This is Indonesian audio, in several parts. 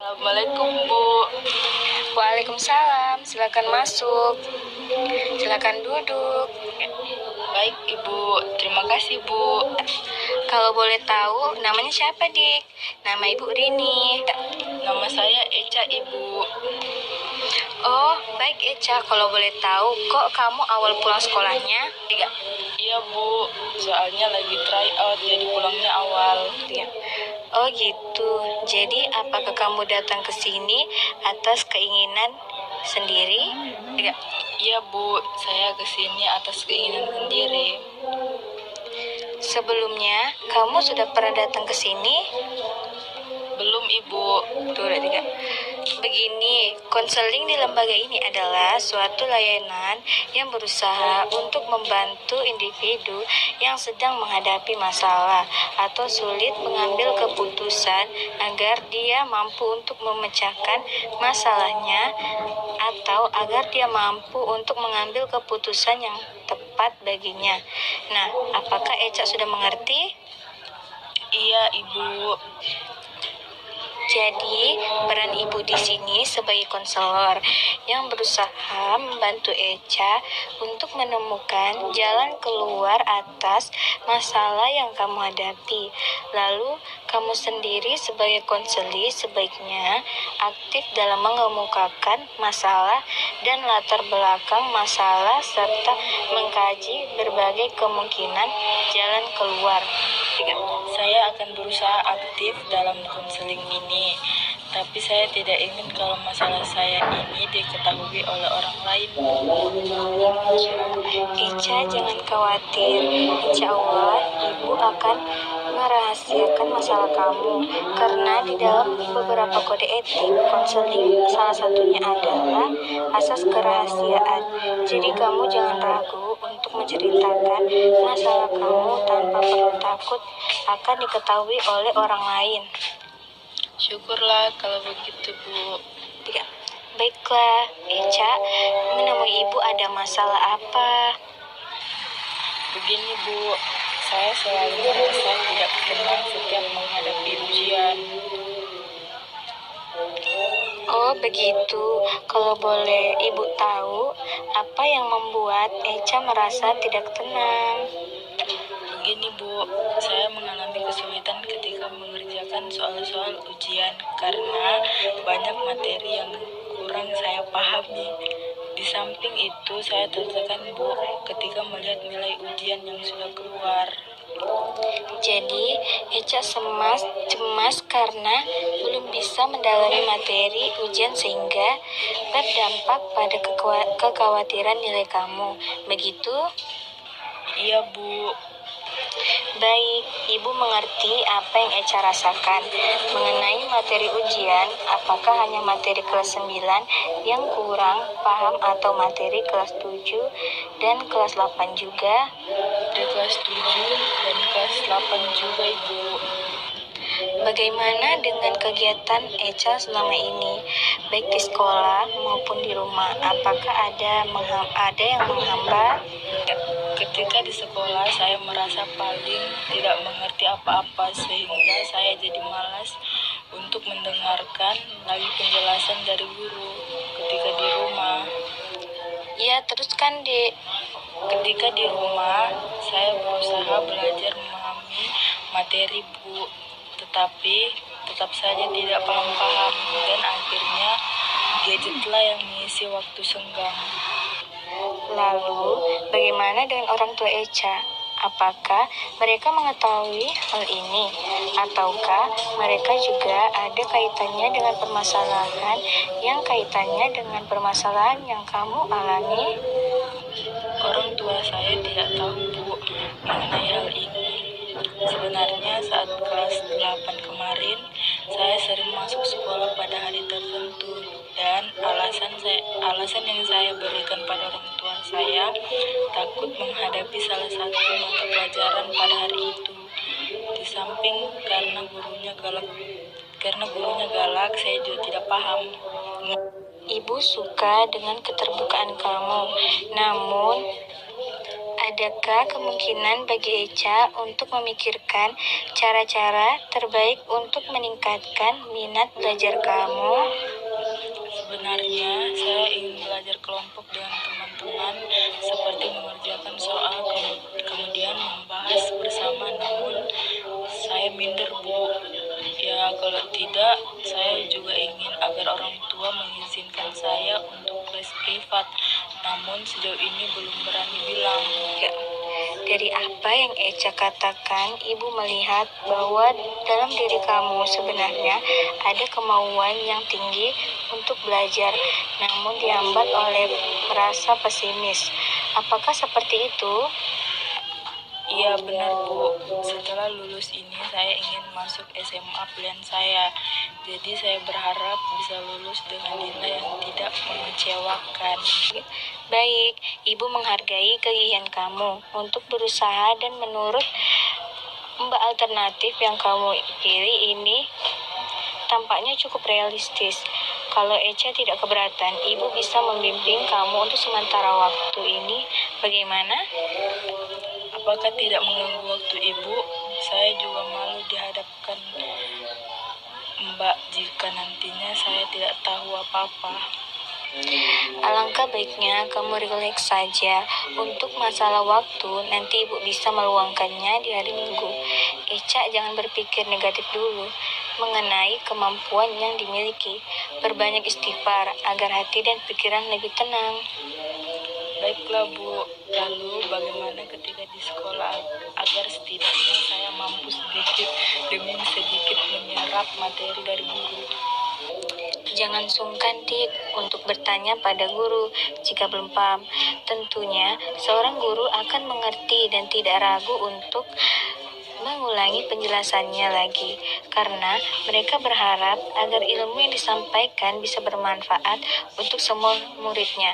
Assalamualaikum, Bu. Waalaikumsalam, silakan masuk. Silakan duduk. Baik, Ibu. Terima kasih, Bu. Kalau boleh tahu, namanya siapa, Dik? Nama Ibu Rini. Nama saya Eca, Ibu. Oh, baik Eca. Kalau boleh tahu, kok kamu awal pulang sekolahnya? Tiga. Iya, Bu. Soalnya lagi try out, jadi pulangnya awal. Tiga. Oh gitu. Jadi apakah kamu datang ke sini atas keinginan sendiri? Tiga. Iya, Bu. Saya kesini atas keinginan sendiri. Sebelumnya, kamu sudah pernah datang ke sini? Belum, Ibu. Tuh, tiga. Begini, konseling di lembaga ini adalah suatu layanan yang berusaha untuk membantu individu yang sedang menghadapi masalah atau sulit mengambil keputusan agar dia mampu untuk memecahkan masalahnya atau agar dia mampu untuk mengambil keputusan yang tepat baginya. Nah, apakah Eca sudah mengerti? Iya, Ibu. Jadi, peran Ibu di sini sebagai konselor yang berusaha membantu Eca untuk menemukan jalan keluar atas masalah yang kamu hadapi. Lalu, kamu sendiri sebagai konseli sebaiknya aktif dalam mengemukakan masalah dan latar belakang masalah serta mengkaji berbagai kemungkinan jalan keluar. Saya akan berusaha aktif dalam konseling ini, tapi saya tidak ingin kalau masalah saya ini diketahui oleh orang lain. Ica jangan khawatir, insya Allah Ibu akan merahasiakan masalah kamu, karena di dalam beberapa kode etik konseling salah satunya adalah asas kerahasiaan. Jadi kamu jangan ragu untuk menceritakan masalah kamu tanpa perlu takut akan diketahui oleh orang lain. Syukurlah kalau begitu, Bu. Tiga. Baiklah, Eca, menemui Ibu ada masalah apa? Begini, Bu. Saya selalu merasa tidak tenang setiap menghadapi ujian. Oh begitu, kalau boleh Ibu tahu, apa yang membuat Eca merasa tidak tenang? Begini, Bu, saya mengalami kesulitan ketika mengerjakan soal-soal ujian karena banyak materi yang kurang saya pahami. Di samping itu, saya tertekan, Bu, ketika melihat nilai ujian yang sudah keluar. Jadi, Eca cemas karena belum bisa mendalami materi ujian sehingga berdampak pada kekhawatiran nilai kamu. Begitu? Iya, Bu. Baik, Ibu mengerti apa yang Eca rasakan. Mengenai materi ujian, apakah hanya materi kelas 9 yang kurang paham atau materi kelas 7 dan kelas 8 juga? Di kelas 7 dan kelas 8 juga, Ibu. Bagaimana dengan kegiatan Eca selama ini, baik di sekolah maupun di rumah? Apakah ada yang menghambat? Ketika di sekolah, saya merasa paling tidak mengerti apa-apa sehingga saya jadi malas untuk mendengarkan lagi penjelasan dari guru. Ketika di rumah, Ya, teruskan, Dek. ketika di rumah, saya berusaha belajar memahami materi, Bu, tetapi tetap saja tidak paham-paham dan akhirnya gadgetlah yang mengisi waktu senggang. Lalu, bagaimana dengan orang tua Eca? Apakah mereka mengetahui hal ini? Ataukah mereka juga ada kaitannya dengan permasalahan yang kaitannya dengan permasalahan yang kamu alami? Orang tua saya tidak tahu, Bu, mengenai hal ini. Sebenarnya saat kelas 8 kemarin, saya sering masuk sekolah pada hari tertentu dan alasan yang saya berikan pada orang tua saya takut menghadapi salah satu mata pelajaran pada hari itu. Di samping karena gurunya galak, saya juga tidak paham. Ibu suka dengan keterbukaan kamu, namun adakah kemungkinan bagi Echa untuk memikirkan cara-cara terbaik untuk meningkatkan minat belajar kamu? Sebenarnya saya ingin belajar kelompok dengan teman-teman seperti mengerjakan soal kemudian membahas bersama, namun saya minder, Bu. Ya, kalau tidak, saya juga ingin agar orang tua mengizinkan saya untuk les privat, namun sejauh ini belum berani bilang. Ya, dari apa yang Echa katakan, Ibu melihat bahwa dalam diri kamu sebenarnya ada kemauan yang tinggi untuk belajar, namun dihambat oleh rasa pesimis. Apakah seperti itu? Iya benar, Bu. Setelah lulus ini saya ingin masuk SMA pilihan saya. Jadi saya berharap bisa lulus dengan nilai yang tidak mengecewakan. Baik, Ibu menghargai kegigihan kamu untuk berusaha, dan menurut Mbak, alternatif yang kamu pilih ini tampaknya cukup realistis. Kalau Echa tidak keberatan, Ibu bisa membimbing kamu untuk sementara waktu ini. Bagaimana? Apakah tidak mengganggu waktu Ibu? Saya juga malu dihadapkan Mbak jika nantinya saya tidak tahu apa-apa. Alangkah baiknya kamu rileks saja. Untuk masalah waktu, nanti Ibu bisa meluangkannya di hari Minggu. Echa jangan berpikir negatif dulu mengenai kemampuan yang dimiliki. Berbanyak istighfar agar hati dan pikiran lebih tenang. Baiklah, Bu. Lalu bagaimana ketika di sekolah agar setidaknya saya mampu sedikit demi sedikit menyerap materi dari guru? Jangan sungkan, Dik, untuk bertanya pada guru jika belum paham. Tentunya seorang guru akan mengerti dan tidak ragu untuk mengulangi penjelasannya lagi, karena mereka berharap agar ilmu yang disampaikan bisa bermanfaat untuk semua muridnya.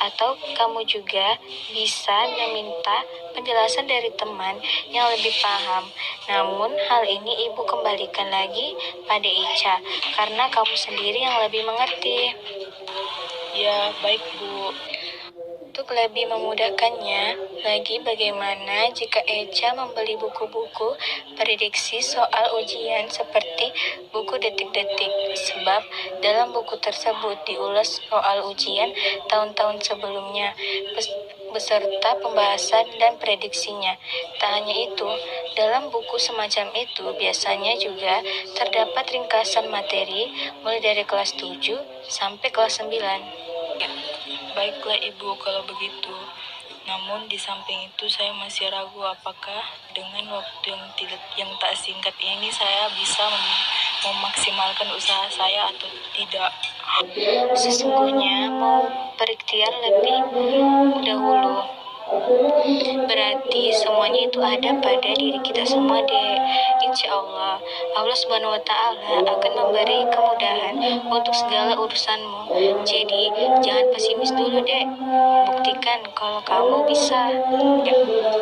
Atau kamu juga bisa meminta penjelasan dari teman yang lebih paham. Namun hal ini Ibu kembalikan lagi pada Echa, karena kamu sendiri yang lebih mengerti. Ya, baik, Bu. Untuk lebih memudahkannya lagi, bagaimana jika Echa membeli buku-buku prediksi soal ujian seperti buku detik-detik, sebab dalam buku tersebut diulas soal ujian tahun-tahun sebelumnya beserta pembahasan dan prediksinya. Tak hanya itu, dalam buku semacam itu biasanya juga terdapat ringkasan materi mulai dari kelas 7 sampai kelas 9. Baiklah, Ibu, kalau begitu. Namun di samping itu saya masih ragu apakah dengan waktu yang tak singkat ini saya bisa memaksimalkan usaha saya atau tidak. Sesungguhnya mau berikhtiar lebih dahulu. Berarti semuanya itu ada pada diri kita semua, Dek. Insya Allah Subhanahu wa Ta'ala akan memberi kemudahan untuk segala urusanmu. Jadi jangan pesimis dulu, Dek. Buktikan kalau kamu bisa. Ya,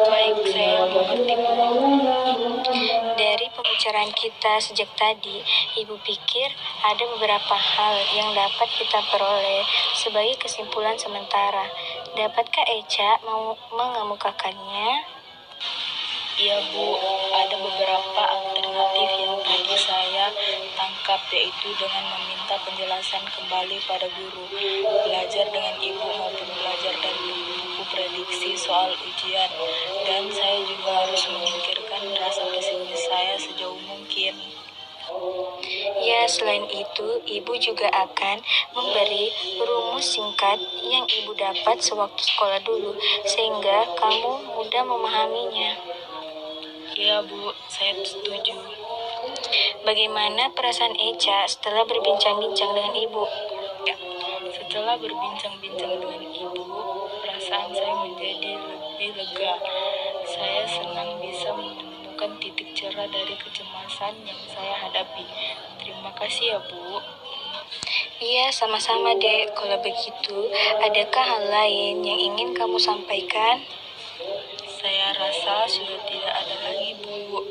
baik, saya mengerti, Bu. Dari pembicaraan kita sejak tadi, Ibu pikir ada beberapa hal yang dapat kita peroleh sebagai kesimpulan sementara. Dapatkah Echa mengemukakannya? Iya, Bu, ada beberapa alternatif yang tadi saya tangkap, yaitu dengan meminta penjelasan kembali pada guru, belajar dengan Ibu maupun belajar dari buku prediksi soal ujian, dan saya juga harus menyingkirkan rasa pesimis saya sejauh mungkin. Ya, selain itu, Ibu juga akan memberi rumus singkat yang Ibu dapat sewaktu sekolah dulu, sehingga kamu mudah memahaminya. Ya, Bu, saya setuju. Bagaimana perasaan Echa setelah berbincang-bincang dengan Ibu? Ya, setelah berbincang-bincang dengan Ibu, perasaan saya menjadi lebih lega. Saya senang bisa menemukan titik cerah dari kecemasan yang saya hadapi. Terima kasih ya, Bu. Iya, sama-sama, Dek. Kalau begitu, adakah hal lain yang ingin kamu sampaikan? Saya rasa sudah tidak ada lagi, Bu.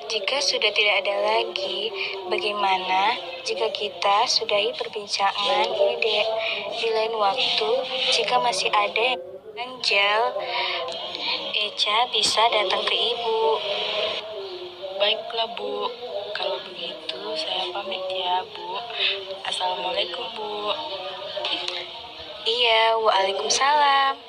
Jika sudah tidak ada lagi, bagaimana jika kita sudahi perbincangan ini, Dek? Di lain waktu, jika masih ada yang ganjal Ica bisa datang ke Ibu. Baiklah Bu, kalau begitu saya pamit ya Bu. Assalamualaikum Bu. Iya, waalaikumsalam.